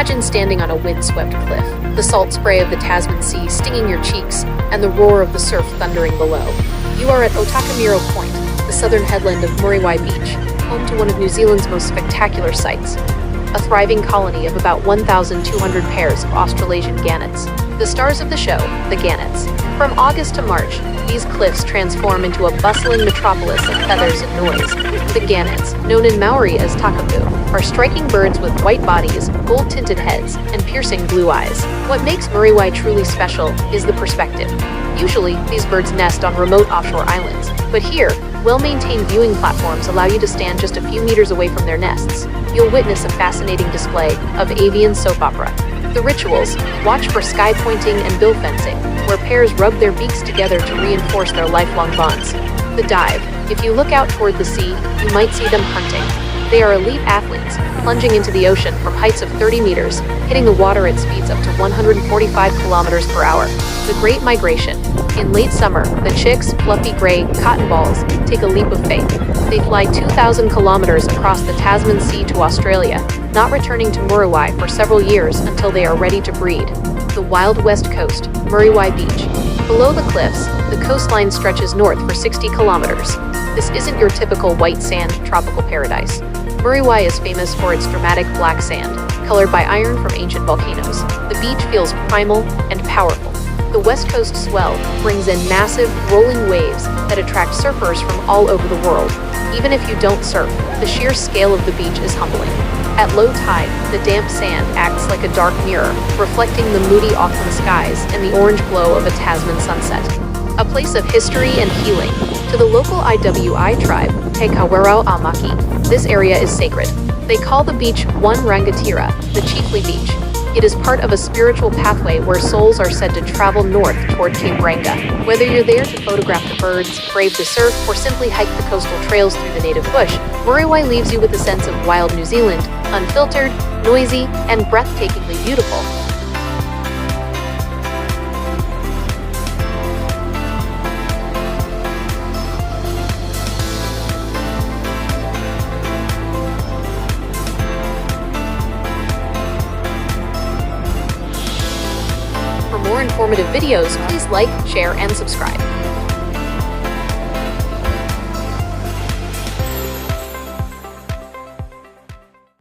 Imagine standing on a windswept cliff, the salt spray of the Tasman Sea stinging your cheeks, and the roar of the surf thundering below. You are at Otakamiro Point, the southern headland of Muriwai Beach, home to one of New Zealand's most spectacular sights, a thriving colony of about 1,200 pairs of Australasian gannets. The stars of the show, the gannets. From August to March, these cliffs transform into a bustling metropolis of feathers and noise. The gannets, known in Maori as tākapu, are striking birds with white bodies, gold-tinted heads, and piercing blue eyes. What makes Muriwai truly special is the perspective. Usually, these birds nest on remote offshore islands, but here, well-maintained viewing platforms allow you to stand just a few meters away from their nests. You'll witness a fascinating display of avian soap opera. The rituals: watch for sky pointing and bill fencing, where pairs rub their beaks together to reinforce their lifelong bonds. The dive: if you look out toward the sea, you might see them hunting. They are elite athletes, plunging into the ocean from heights of 30 meters, hitting the water at speeds up to 145 kilometers per hour. The Great Migration: in late summer, the chicks, fluffy gray cotton balls, take a leap of faith. They fly 2,000 kilometers across the Tasman Sea to Australia, not returning to Muriwai for several years until they are ready to breed. The Wild West Coast, Muriwai Beach. Below the cliffs, the coastline stretches north for 60 kilometers. This isn't your typical white sand tropical paradise. Muriwai is famous for its dramatic black sand, colored by iron from ancient volcanoes. The beach feels primal and powerful. The West Coast swell brings in massive, rolling waves that attract surfers from all over the world. Even if you don't surf, the sheer scale of the beach is humbling. At low tide, the damp sand acts like a dark mirror, reflecting the moody Auckland skies and the orange glow of a Tasman sunset. A place of history and healing. To the local IWI tribe, Te Kawerau Amaki, this area is sacred. They call the beach One Rangatira, the chiefly beach. It is part of a spiritual pathway where souls are said to travel north toward Cape Ranga. Whether you're there to photograph the birds, brave the surf, or simply hike the coastal trails through the native bush, Muriwai leaves you with a sense of wild New Zealand, unfiltered, noisy, and breathtakingly beautiful. For more informative videos, please like, share, and subscribe.